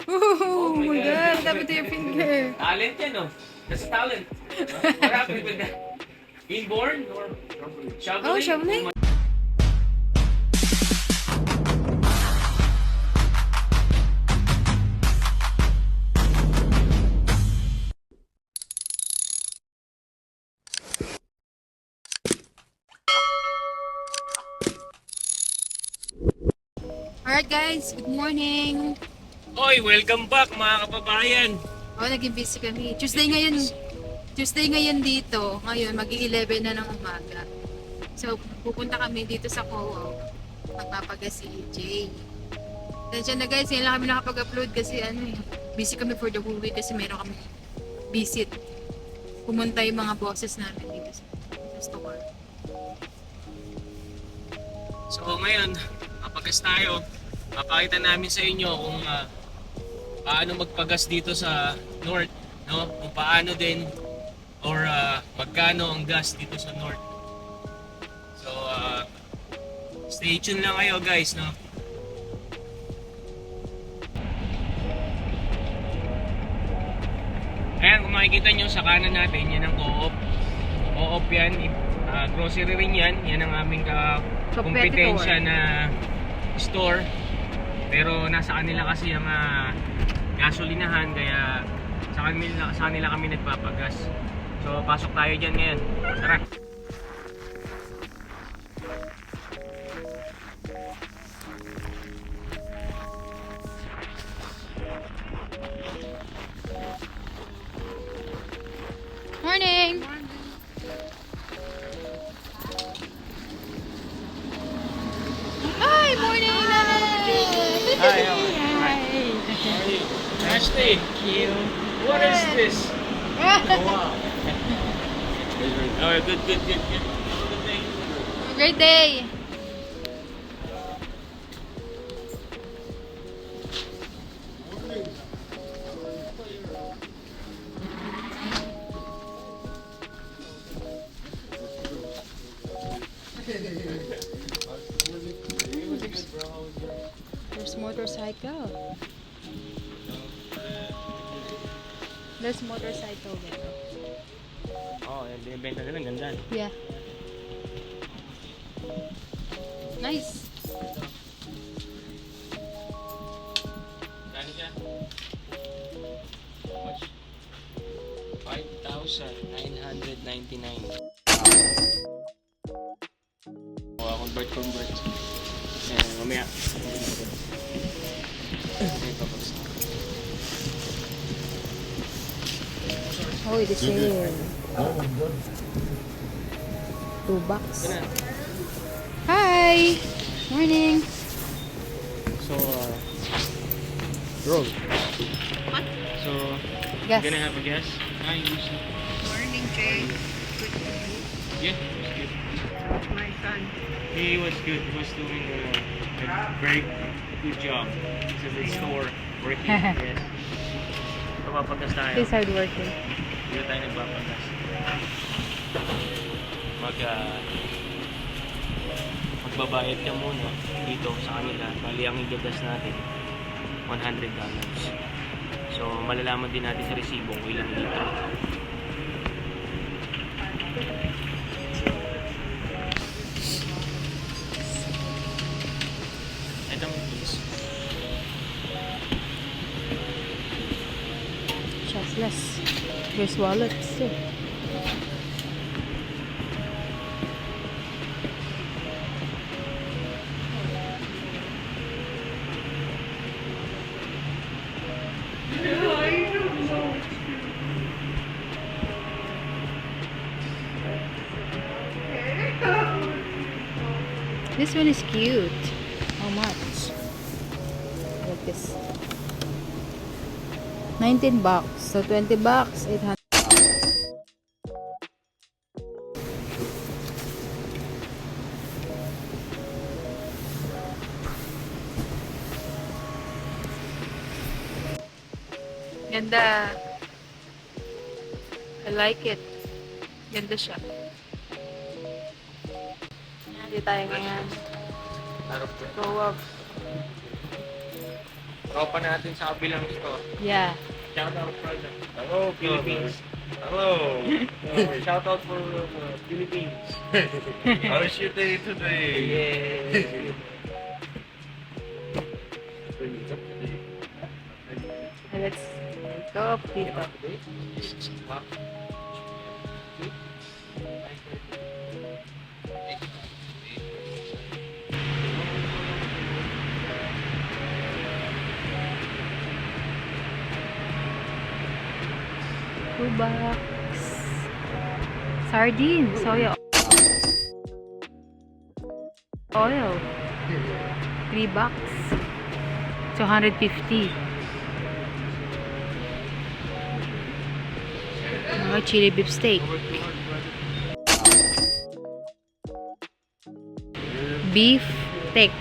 Oh my God, tap to your finger. Talent yan, oh. That's a talent. What happened with that? Inborn or shoveling? Oh, shoveling? Alright guys, good morning. Oy, welcome back mga kababayan. Oh, naging busy kami. Tuesday ngayon dito. Ngayon, mag-11 na ng umaga. So, pupunta kami dito sa co-op. Magpapaga si Jay. Tensya na guys, ngayon lang kami nakapag-upload kasi busy kami for the whole week kasi meron kami visit. Pumunta yung mga bosses namin dito sa store. So ngayon, papagas tayo. Papakita namin sa inyo kung paano magpagas dito sa North, no? Kung paano din or magkano ang gas dito sa North. So stay tuned lang kayo guys, no? Ayan, kung makikita nyo sa kanan natin, yan ang co-op. Co-op yan, grocery rin yan. Yan ang aming kompetensya na store. Pero nasa kanila kasi yung gasolinahan, kaya sa kanila kami nagpapagas. So pasok tayo dyan ngayon. Tara! Morning! Hi! Morning, Nanay! Hi, how are you? Ashley! Thank you. What is this? Wow! Oh, good. Have a good day. Great day! There's motorcycle. There's motorcycle there. Oh, yan, binibenta nila, ganda. Yeah. Nice. Kano siya? How much? 5,999. Convert. Ayan, mamaya. Ayan, papagos na. Oh, the sale. $2. Ito na. Hi! Morning! So, roll. What? So, Gas. gonna have a gas? I usually. Morning, Jay. Good morning. Yeah, it was good. My son. He was good. He was doing a very good job. Sa the store, working. Yes. Papapagas tayo. He's hardworking. Dito tayo nagpapagas. Magbabayad ka muna dito sa kanila. Bali ang igagas natin, $100. So, malalaman din natin sa resibo kung ilang litro. Ito mo, please. Shotless. There's wallets too. This one is cute. How much? Like this. $19. So $20, 800. Ganda. I like it. Ganda siya. Hindi tayo ngayon. Harap ko. Go up. tropa natin sa kabilang store. Yeah. Shout out brother. Hello, Philippines. Hello. Shout out for Philippines. How's your day today? Yeah. Let's go up dito. $2. Sardine, soya oil. $3. So, 150. Mga chili beef steak. Beef steak.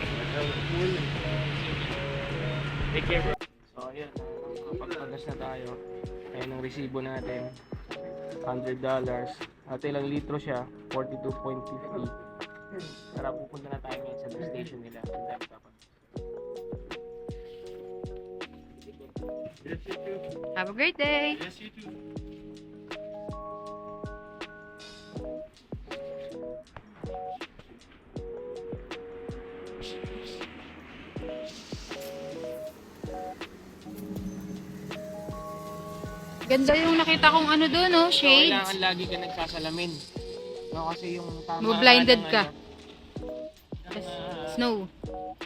Take care, bro. So, ayan. Pagpagas na tayo. Ayan ang resibo natin. $100. At ilang litro siya? 42.50. Tara, pupunta na tayo ngayon sa bus station nila. Have a great day! Yes, you too. Ganda yung nakita kong ano doon, no? So, Shades. kailangan lagi ka nagsasalamin. No, kasi yung tama Mo-blinded ng ka. ng, Snow.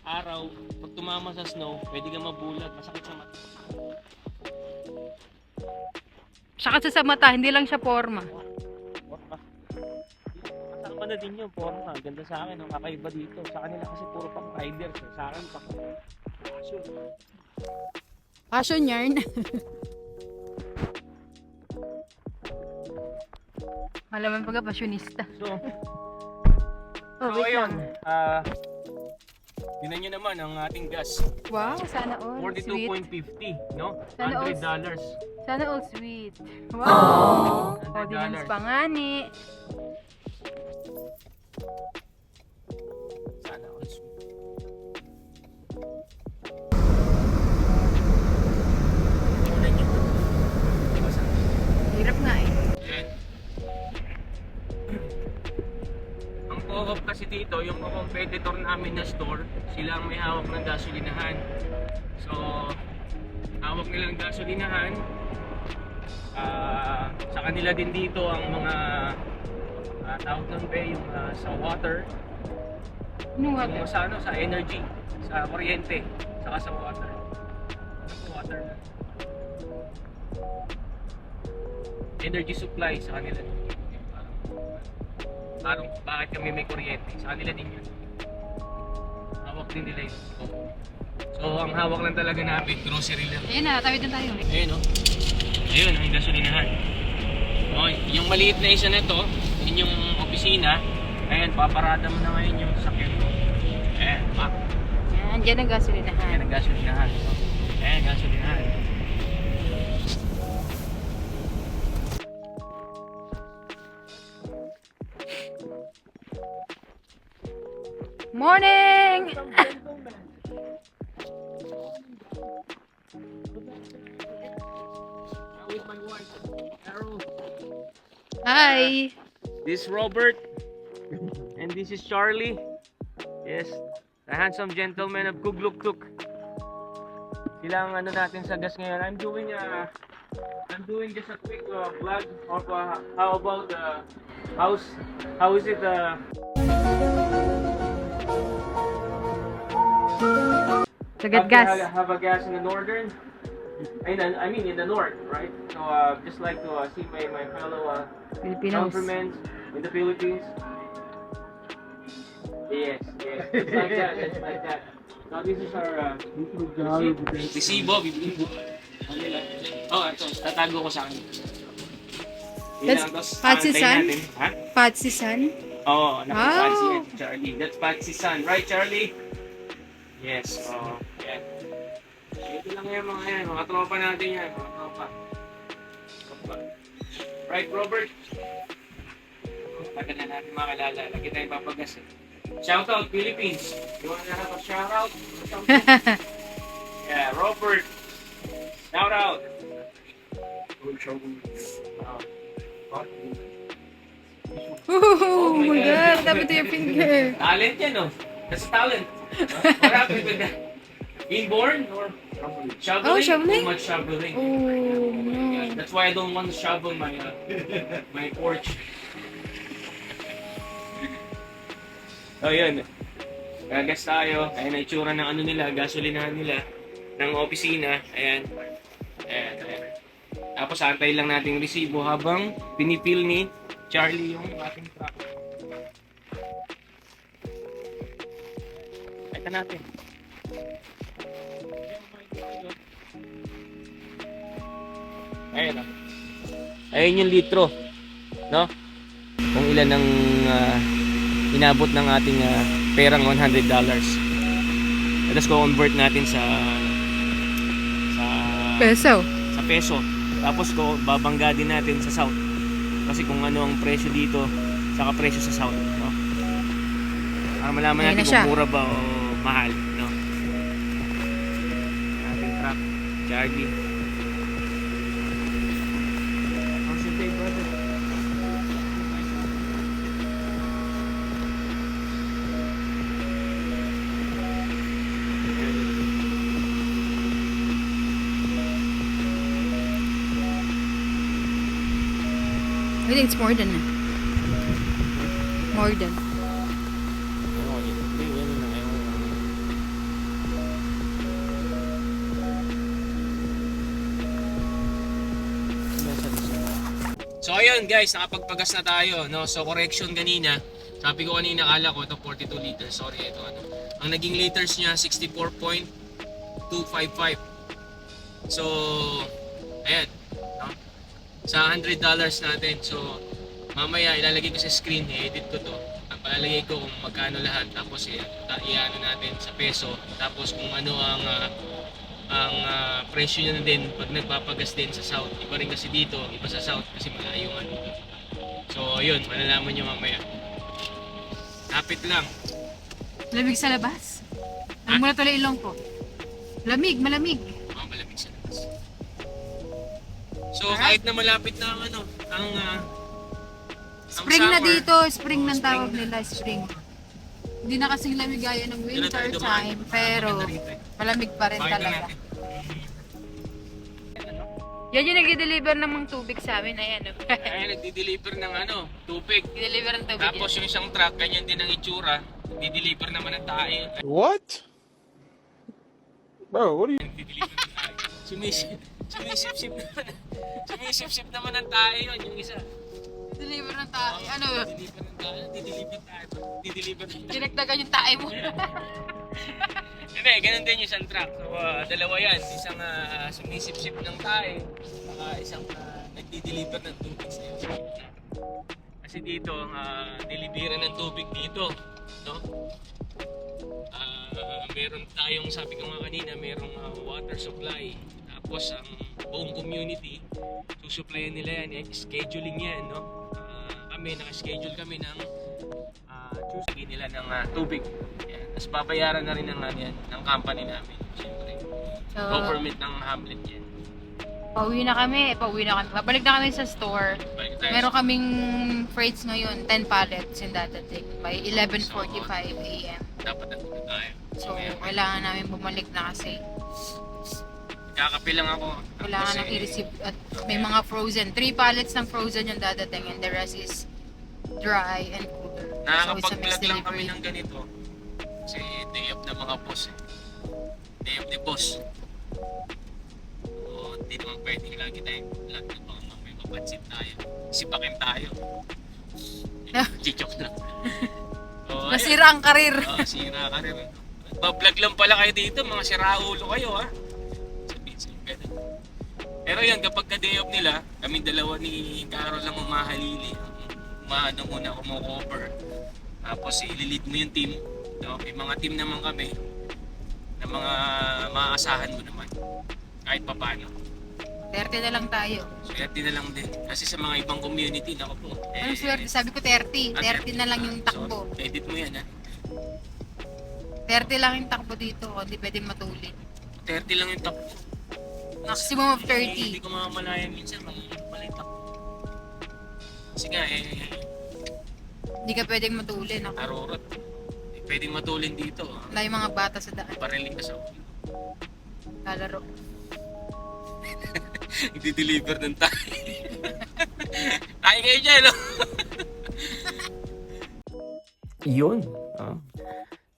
araw, pag tumama sa snow, pwede ka mabulag, masakit sa mata. Saka sa mata, hindi lang siya forma. Forma. Kasama na din yung forma. Ganda sa akin, ang kakaiba dito. Sa kanila kasi puro pang riders. Sa akin, pang fashion. Fashion yarn. Malaman pagka fashionista. So, Oh, so wait ayun. lang. Tinan nyo naman ang ating gas. Wow, sana all sweet. 42.50, no? Sana all- $100. Sana all sweet. Wow. Ordinance $100. pa nga ni. Sana all sweet. Tingnan nyo. Basa. Hirap nga eh. Yan. Ang co-op kasi dito, yung mga competitor namin na store, sila ang may hawak ng gasolinahan. So, hawak nila ng gasolinahan. Sa kanila din dito ang mga tawag ng yung sa water, Ano nga yung sa sa energy, sa kuryente, saka sa water. Water. Energy supply sa kanila din. Parang bakit kami may kuryente, sa kanila din yun. Hawak din nila yun. So ang hawak lang talaga namin, grocery lang. Ayun na, tawid na tayo. Ayun oh. Ayun ang gasolinahan. Oh, yung maliit na isa na to, yun yung opisina. Ayan, paparada mo na ngayon yung sakyan mo. Ayan, pak. Yan, dyan ang gasolinahan. Ayan ang gasolinahan. Ayan, gasolinahan. Morning! With my wife, Carol. Hi! This is Robert. And this is Charlie. Yes, the handsome gentleman of Kugluk-Tuk. Sila ang ano natin sa gas ngayon. I'm doing just a quick vlog of how about how is it Sagat gas. have a gas in the northern I mean in the north, right? So just like to see my fellow Filipinos. countrymen in the Philippines. Yes, it's like that, it's like that. Now this is our resibo, bibiliin mo. Oh, ito, tatago ko sa akin. That's Patsy San? Ha? Patsy San? Oo, Wow. Patsy and Charlie. That's Patsy San. Right, Charlie? Yes, yan. Ito lang yan, mga tropa natin yan, mga tropa. Right, Robert? Tagal na natin makalala. Lagi tayo papagas eh. Shout out, Philippines. You wanna have a shout out? Yeah, Robert. happened to your finger? Talent yan, no? That's talent. What happened with that? Inborn or shoveling? Oh, shoveling? Too much shoveling. Oh, no. That's why I don't want to shovel my my porch. Oh, yun. Gagas tayo. Ayan ang itsura ng ano nila, gasolinahan nila, ng opisina. Ayan. Ayan, ayan. Tapos antay lang natin yung resibo habang pinipil ni Charlie yung ating truck. Ito natin. Ayan o. Ayan yung litro. No? Kung ilan ang inabot ng ating perang $100. Tapos convert natin sa Peso. sa peso. Tapos ko babangga din natin sa south. Kasi kung ano ang presyo dito, saka presyo sa south, no? Para malaman Ayun natin na siya. kung mura ba o mahal, no? Ating truck, Charlie. How's your day, brother? I think it's more than. More than. So ayun guys, nakapagpagas na tayo, no? So correction kanina, sabi ko kanina akala ko ito 42 liters, sorry ito ano. Ang naging liters niya 64.255. So ayan, no? Sa $100 natin. So mamaya ilalagay ko sa screen, i-edit ko to. Palalagay ko kung magkano lahat, tapos i-ano natin sa peso, tapos kung ano ang presyo niya na din pag nagpapagas din sa south. Iba rin kasi dito, iba sa south kasi malayo nga dito. So yun, malalaman nyo mamaya. Kapit lang. Lamig sa labas. Ang muna tuloy ilong ko. Lamig, malamig. Malamig sa labas. So kahit na malapit na ang ano, ang Spring na summer, dito, spring ng spring tawag na. nila, spring. Hindi na kasing lamig gaya ng Doon na tayo winter dumaan. time, pero Maganda rito eh. malamig pa rin Bakit na talaga. natin? Yan yung nag-deliver ng mga tubig sa amin, ayan. Ay, nagdi-deliver ng ano, tubig. Nag-deliver ng tubig Tapos yan. yung isang truck, ganyan din ang itsura. Nagdi-deliver naman ng tayo. What? Bro, what are you? Nagdi-deliver ng tayo. Sumisip-sip naman. Sumisip-sip naman ng tayo yun, yung isa. Deliver ng tayo. Ano? Dideliver ng tayo. Dideliver tayo. Dideliver ng tayo. Dinagdagan yung tayo mo. Hindi, ganun din yung isang truck. So, dalawa yan. Isang sumisip-sip ng tayo. Saka isang nagdi-deliver ng tubig sa iyo. Kasi dito, ang deliveran ng tubig dito, no? Meron tayong, sabi ko nga kanina, merong water supply. Tapos ang buong community, susuplayan nila yan, scheduling yan, no? Kami, naka-schedule kami ng Tuesday nila ng tubig. Yan. Tapos babayaran na rin ng, yan, ng company namin, siyempre. So, Government ng Hamlet yan. pauwi na kami. Babalik na kami sa store. Balik tayo Meron sa- kaming freights ngayon, 10 pallets yung dadating by 11:45 a.m. Dapat nandito tayo. So, Mamaya- kailangan namin bumalik na kasi Kakape lang ako. kailangan nang i-receive at may mga frozen. 3 pallets ng frozen yung dadating and the rest is dry and cooler. So, it's a Nakakapag-vlog mixed lang kami delivery. ng ganito. Kasi day off ng mga boss eh. Day off ni boss. So, hindi naman pwedeng lagi tayong vlog na baka mamaya mapansin tayo. Sipakin tayo. Chichok lang. So, ayun. Nasira ang karir. Sira ka rin. Bablog lang pala kayo dito, mga siraulo kayo ha. Sabihin sa'yo ganun. Pero yan, kapag ka-day off nila, kami dalawa ni Carol lang umahalili. Umaano muna, kumu-cover. Tapos ililid mo yung team. No? May mga team naman kami na mga maaasahan mo naman. Kahit papano. 30 na lang tayo. Swerte na lang din. Kasi sa mga ibang community, naku po. Anong swerte? Sabi ko 30. 30 na lang yung takbo. So, edit mo yan ha. 30 lang yung takbo dito. Hindi pwedeng matulid. 30 lang yung takbo. Maximum of 30. Hindi ko mamamalayan minsan, maliit pala yung takbo. Kasi nga Hindi ka pwedeng matulin. Ako. Arorot. Hindi pwedeng matulin dito. Wala yung mga bata sa daan. Pariling ka sa Lalaro. Hindi-deliver ng tayo. Tayo kayo dyan, no? Yun.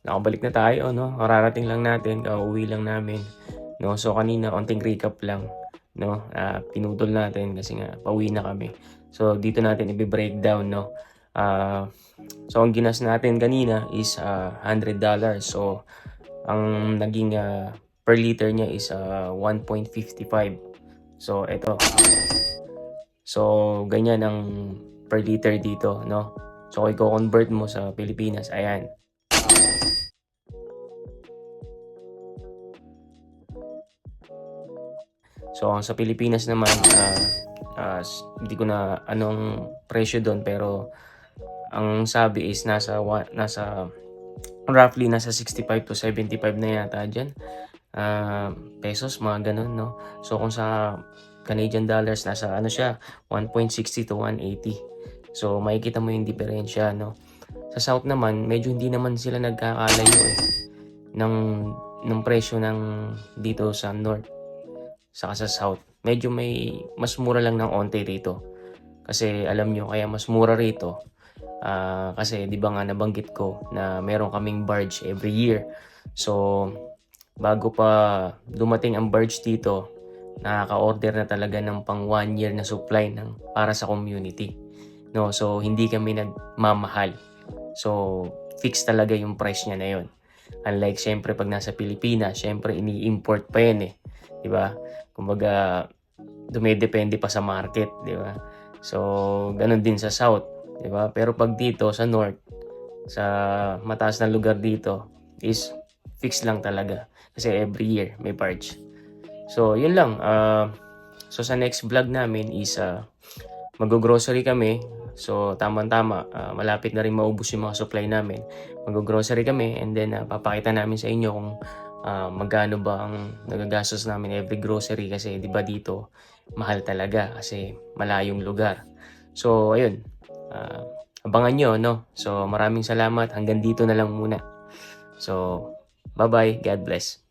Nakabalik na tayo, no? Kararating lang natin, kauwi lang namin. No? So kanina, onting recap lang. No? Pinutol natin kasi nga, pauwi na kami. So dito natin i-breakdown, no? So ang ginas natin kanina is $100. So ang naging per liter niya is 1.55. So ito. So ganyan ang per liter dito, no? So kung i-convert mo sa Pilipinas, ayan. So ang sa Pilipinas naman, hindi ko na anong presyo doon, pero ang sabi is nasa roughly nasa 65 to 75 na yata dyan. Pesos, mga ganun, no? So kung sa Canadian dollars, nasa ano siya, 1.60 to 180. So makikita mo yung diferensya, no? Sa South naman, medyo hindi naman sila nagkakalayo ng presyo ng dito sa North saka sa South. Medyo may mas mura lang ng onte rito. Kasi alam nyo, kaya mas mura rito. Kasi di ba nga nabanggit ko na meron kaming barge every year. So bago pa dumating ang barge dito, nakaka-order na talaga ng pang 1 year na supply para sa community. No, so hindi kami nagmamahal. So fix talaga yung price niya na yon. Unlike syempre pag nasa Pilipinas, syempre ini-import pa yan eh. 'Di ba? Kumbaga dumedepende pa sa market, 'di ba? So ganun din sa South, 'di ba? Pero pag dito sa North, sa mataas na lugar dito is fix lang talaga kasi every year may barge. So yun lang. So sa next vlog namin is mag-grocery kami. So tama-tama, malapit na rin maubos yung mga supply namin. Mag-grocery kami and then papakita namin sa inyo kung magkano ba ang nagagastos namin every grocery kasi 'di ba dito mahal talaga kasi malayong lugar. So ayun. Abangan nyo, no? So maraming salamat. Hanggang dito na lang muna. So bye-bye. God bless.